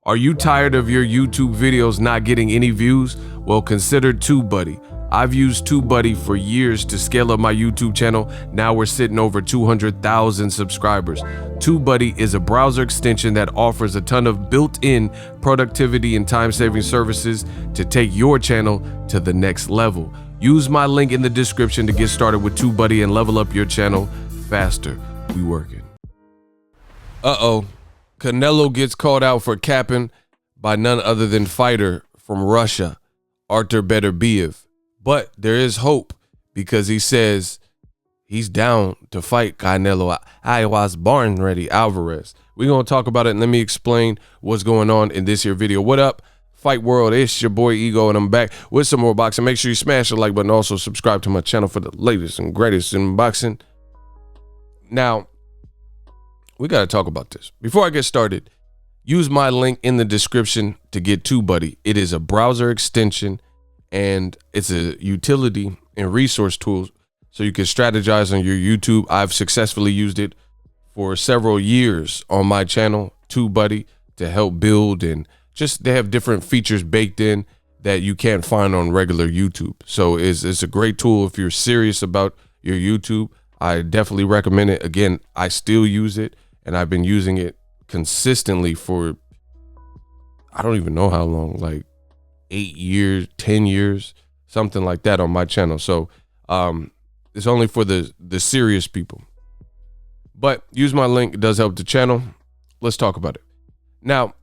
Are you tired of your YouTube videos not getting any views? Well, consider TUBEBUDDY. I've used TUBEBUDDY for years to scale up my YouTube channel. Now we're sitting over 200,000 subscribers. TUBEBUDDY is a browser extension that offers a ton of built-in productivity and time-saving services to take your channel to the next level. Use my link in the description to get started with TUBEBUDDY and level up your channel faster. We working. Uh-oh. Canelo gets called out for capping by none other than fighter from Russia, Beterbiev. But there is hope because he says he's down to fight Canelo. I was born ready, Alvarez. We're going to talk about it, and let me explain what's going on in this here video. What up, Fight World? It's your boy Ego, and I'm back with some more boxing. Make sure you smash the like button. Also, subscribe to my channel for the latest and greatest in boxing. Now, we got to talk about this. Before I get started, use my link in the description to get TUBEBUDDY. It is a browser extension and it's a utility and resource tool so you can strategize on your YouTube. I've successfully used it for several years on my channel, TUBEBUDDY, to help build, and just they have different features baked in that you can't find on regular YouTube. So it's a great tool if you're serious about your YouTube. I definitely recommend it. Again, I still use it, and I've been using it consistently for, I don't even know how long, like 8 years, 10 years, something like that on my channel. So it's only for the serious people. But use my link. It does help the channel. Let's talk about it. Now,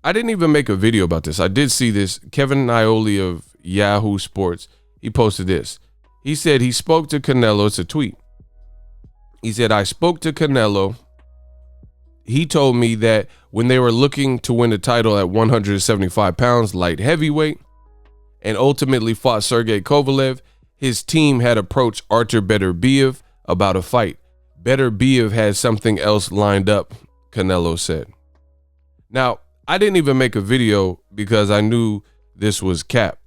I didn't even make a video about this. I did see this. Kevin Naioli of Yahoo Sports, he posted this. He said he spoke to Canelo. It's a tweet. He said, I spoke to Canelo. He told me that when they were looking to win the title at 175 pounds, light heavyweight, and ultimately fought Sergey Kovalev, his team had approached Beterbiev about a fight. Beterbiev had something else lined up, Canelo said. Now, I didn't even make a video because I knew this was cap.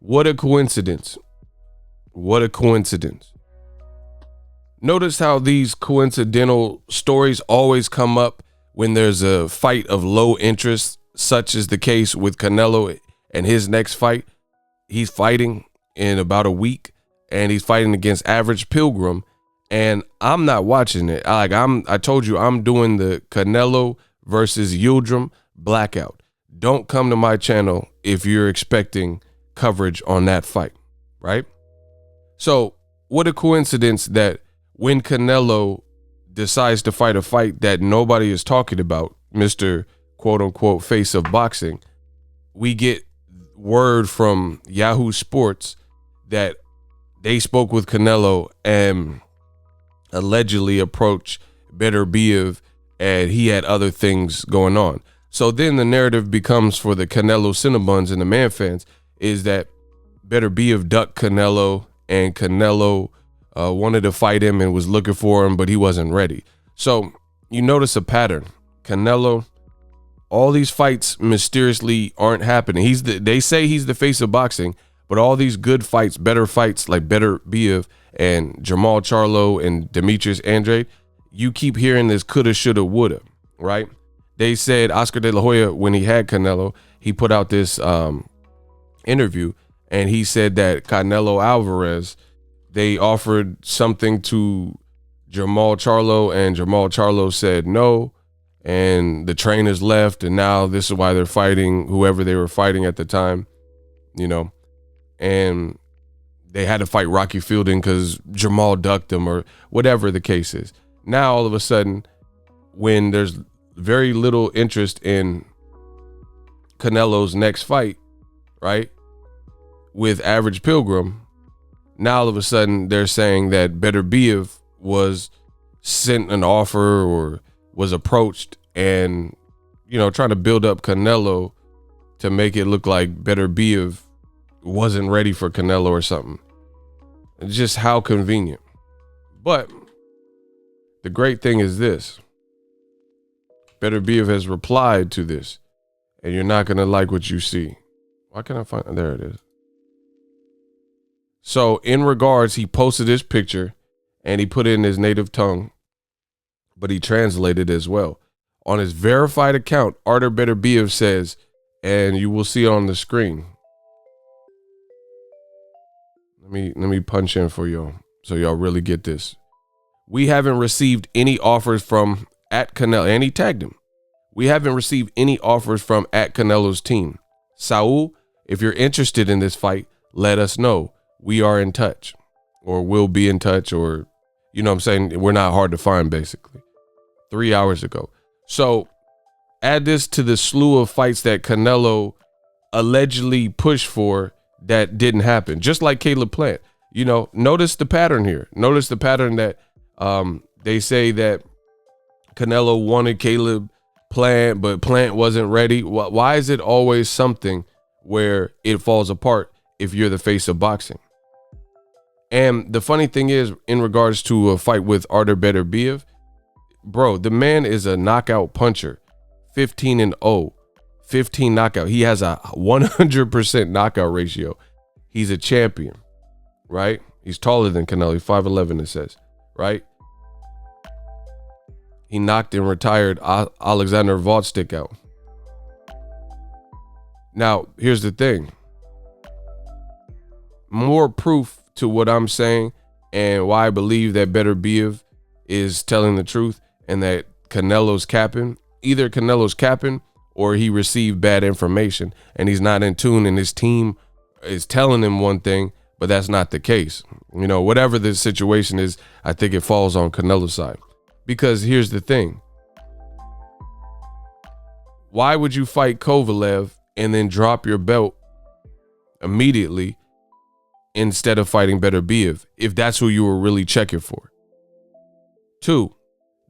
What a coincidence. What a coincidence. Notice how these coincidental stories always come up when there's a fight of low interest, such as the case with Canelo and his next fight. He's fighting in about a week, and he's fighting against Average Pilgrim, and I'm not watching it. I told you I'm doing the Canelo versus Yildirim blackout. Don't come to my channel if you're expecting coverage on that fight, right? So what a coincidence that when Canelo decides to fight a fight that nobody is talking about, Mr. quote unquote face of boxing, we get word from Yahoo Sports that they spoke with Canelo and allegedly approached Beterbiev, and he had other things going on. So then the narrative becomes for the Canelo Cinnabons and the Man fans is that Beterbiev ducked Canelo, and Canelo wanted to fight him and was looking for him, but he wasn't ready. So you notice a pattern. Canelo, all these fights mysteriously aren't happening. They say he's the face of boxing, but all these good fights, better fights like Beterbiev and Jermall Charlo and Demetrius Andrade, you keep hearing this coulda, shoulda, woulda, right? They said Oscar De La Hoya, when he had Canelo, he put out this interview, and he said that Canelo Alvarez, they offered something to Jermall Charlo, and Jermall Charlo said no, and the trainers left, and now this is why they're fighting whoever they were fighting at the time, you know, and they had to fight Rocky Fielding because Jermall ducked him or whatever the case is. Now, all of a sudden, when there's very little interest in Canelo's next fight, right, with Average Pilgrim, now all of a sudden they're saying that Beterbiev was sent an offer or was approached, and, you know, trying to build up Canelo to make it look like Beterbiev wasn't ready for Canelo or something. Just how convenient. But the great thing is this. Beterbiev has replied to this, and you're not going to like what you see. Why can't I find it? There it is. So in regards, he posted this picture and he put it in his native tongue, but he translated as well. On his verified account, Artur Beterbiev says, and you will see it on the screen. Let me punch in for y'all so y'all really get this. We haven't received any offers from at Canelo, and he tagged him. We haven't received any offers from at Canelo's team. Saul, if you're interested in this fight, let us know. We are in touch, or we'll be in touch, or, you know what I'm saying? We're not hard to find, basically. 3 hours ago. So add this to the slew of fights that Canelo allegedly pushed for that didn't happen. Just like Caleb Plant. You know, notice the pattern here. Notice the pattern that they say that Canelo wanted Caleb Plant, but Plant wasn't ready. Why is it always something where it falls apart if you're the face of boxing? And the funny thing is, in regards to a fight with Artur Beterbiev, bro, the man is a knockout puncher. 15-0, 15 knockout. He has a 100% knockout ratio. He's a champion, right? He's taller than Canelo. 5'11", it says, right? He knocked and retired Alexander Volstik out. Now, here's the thing. More proof to what I'm saying and why I believe that Beterbiev is telling the truth and that Canelo's capping. Either Canelo's capping or he received bad information and he's not in tune, and his team is telling him one thing, but that's not the case. You know, whatever the situation is, I think it falls on Canelo's side. Because here's the thing. Why would you fight Kovalev and then drop your belt immediately instead of fighting Beterbiev if that's who you were really checking for? 2,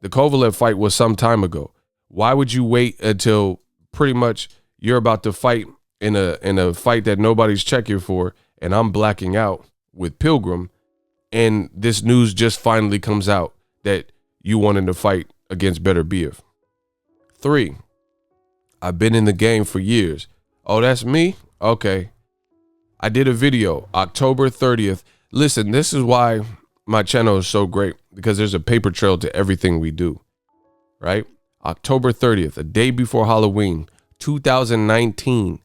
the Kovalev fight was some time ago. Why would you wait until pretty much you're about to fight in a fight that nobody's checking for, and I'm blacking out with Pilgrim, and this news just finally comes out that you wanted to fight against Beterbiev? 3, I've been in the game for years. Oh, that's me? Okay. I did a video October 30th. Listen, this is why my channel is so great, because there's a paper trail to everything we do, right? October 30th, a day before Halloween, 2019.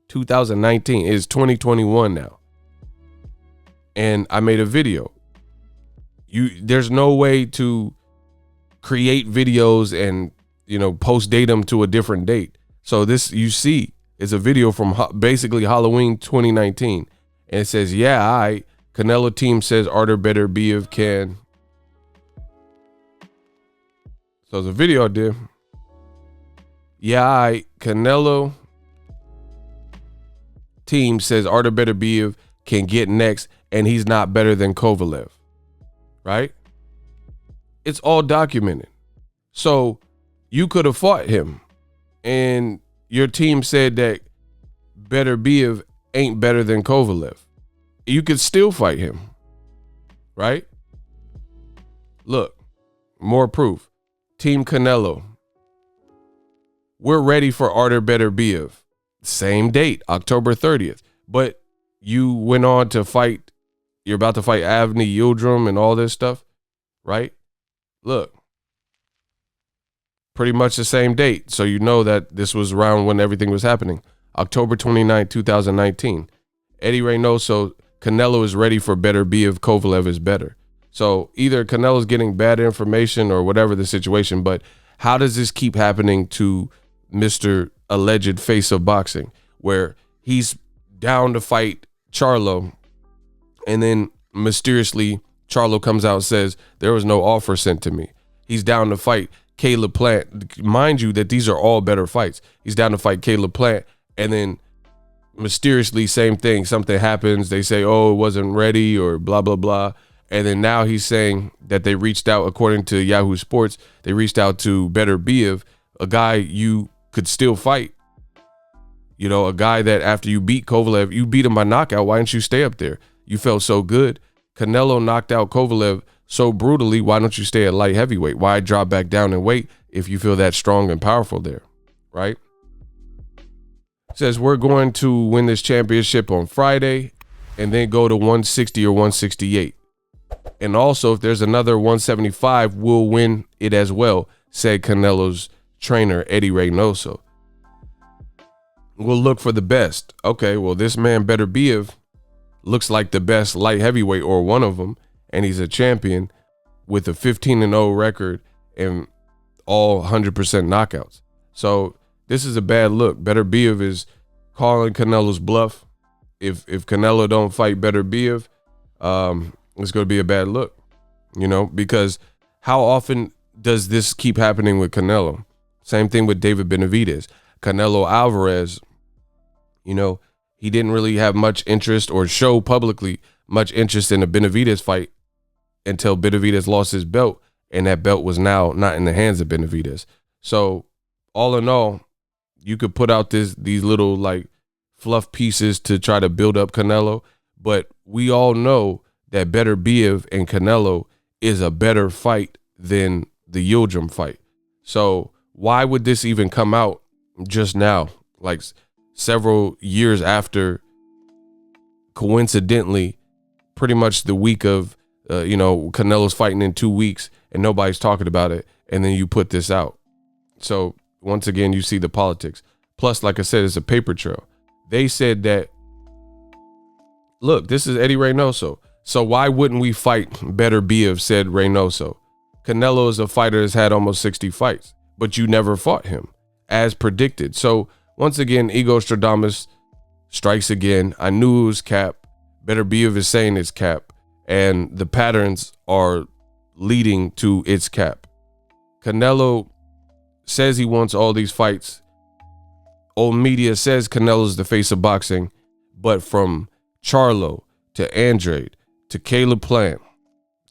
2019 is 2021 now. And I made a video. There's no way to create videos and, you know, post date them to a different date. So this, you see, is a video from basically Halloween 2019. And it says, yeah, Canelo team says Artur Beterbiev can. So the video I did. Yeah, Canelo team says Artur Beterbiev can get next, and he's not better than Kovalev, right? It's all documented. So you could have fought him, and your team said that Beterbiev ain't better than Kovalev. You could still fight him, right? Look, more proof. Team Canelo. We're ready for Artur Beterbiev. Same date, October 30th. But you went on to fight, you're about to fight Avni Yildirim and all this stuff, right? Look, pretty much the same date. So you know that this was around when everything was happening. October 29, 2019. Eddie Reynoso, Canelo is ready for Beterbiev, Kovalev is better. So either Canelo's getting bad information or whatever the situation, but how does this keep happening to Mr. alleged face of boxing, where he's down to fight Charlo, and then mysteriously Charlo comes out and says there was no offer sent to me. He's down to fight Caleb Plant. Mind you that these are all better fights. He's down to fight Caleb Plant, and then mysteriously same thing. Something happens. They say, oh, it wasn't ready or blah, blah, blah. And then now he's saying that they reached out, according to Yahoo Sports, they reached out to Beterbiev, a guy you could still fight. You know, a guy that after you beat Kovalev, you beat him by knockout. Why didn't you stay up there? You felt so good. Canelo knocked out Kovalev so brutally. Why don't you stay at light heavyweight? Why drop back down and weight if you feel that strong and powerful there, right? Says we're going to win this championship on Friday and then go to 160 or 168. And also, if there's another 175, we'll win it as well, said Canelo's trainer, Eddie Reynoso. We'll look for the best. Okay, well, this man Beterbiev looks like the best light heavyweight or one of them, and he's a champion with a 15-0 record and all 100% knockouts. So this is a bad look. Beterbiev is calling Canelo's bluff. If Canelo don't fight Beterbiev, it's going to be a bad look, you know, because how often does this keep happening with Canelo? Same thing with David Benavidez. Canelo Alvarez, you know, he didn't really have much interest or show publicly much interest in a Benavidez fight until Benavidez lost his belt, and that belt was now not in the hands of Benavidez. So all in all, you could put out these little like fluff pieces to try to build up Canelo, but we all know that Beterbiev and Canelo is a better fight than the Yildirim fight. So why would this even come out just now, like several years after, coincidentally, pretty much the week of, you know, Canelo's fighting in 2 weeks and nobody's talking about it, and then you put this out. So once again, you see the politics. Plus, like I said, it's a paper trail. They said that, look, this is Eddie Reynoso. So why wouldn't we fight Beterbiev, said Reynoso. Canelo is a fighter that's had almost 60 fights, but you never fought him, as predicted. So once again, Ego Stradamus strikes again. I knew it was cap. Beterbiev is saying it's cap, and the patterns are leading to its cap. Canelo says he wants all these fights. Old media says Canelo's the face of boxing, but from Charlo to Andrade to Caleb Plant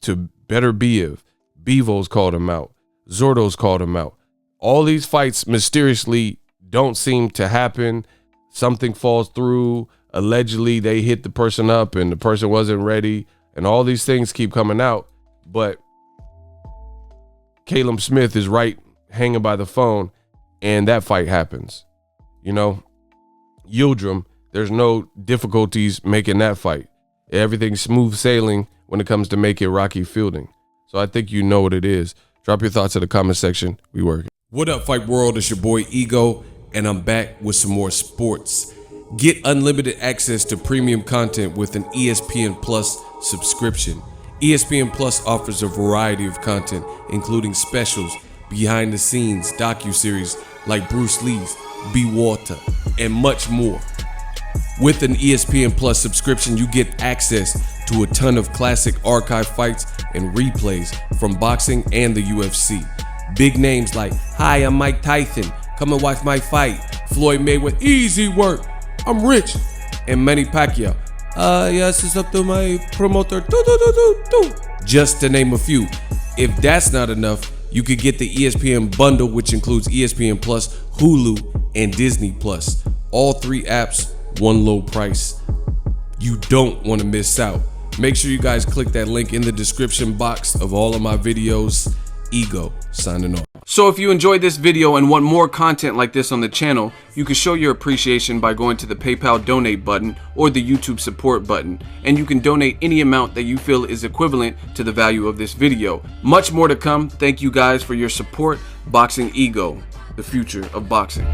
to Beterbiev, Bevo's called him out, Zordo's called him out. All these fights mysteriously don't seem to happen. Something falls through. Allegedly, they hit the person up and the person wasn't ready, and all these things keep coming out. But Caleb Smith is right hanging by the phone, and that fight happens. You know, Yildirim, there's no difficulties making that fight. Everything's smooth sailing when it comes to make it Rocky Fielding. So I think you know what it is. Drop your thoughts in the comment section. We work. What up, Fight World? It's your boy Ego, and I'm back with some more sports. Get unlimited access to premium content with an ESPN Plus subscription. ESPN Plus offers a variety of content, including specials, behind the scenes, docuseries like Bruce Lee's Be Water, and much more. With an ESPN Plus subscription, you get access to a ton of classic archive fights and replays from boxing and the UFC. Big names like, "Hi, I'm Mike Tyson. Come and watch my fight." Floyd Mayweather, "Easy work. I'm rich." And Manny Pacquiao, "Yes, it's up to my promoter. Just to name a few. If that's not enough, you could get the ESPN bundle, which includes ESPN Plus, Hulu, and Disney Plus. All 3 apps, one low price. You don't want to miss out. Make sure you guys click that link in the description box of all of my videos. Ego, signing off. So if you enjoyed this video and want more content like this on the channel, you can show your appreciation by going to the PayPal donate button or the YouTube support button, and you can donate any amount that you feel is equivalent to the value of this video. Much more to come. Thank you guys for your support. Boxing Ego, the future of boxing.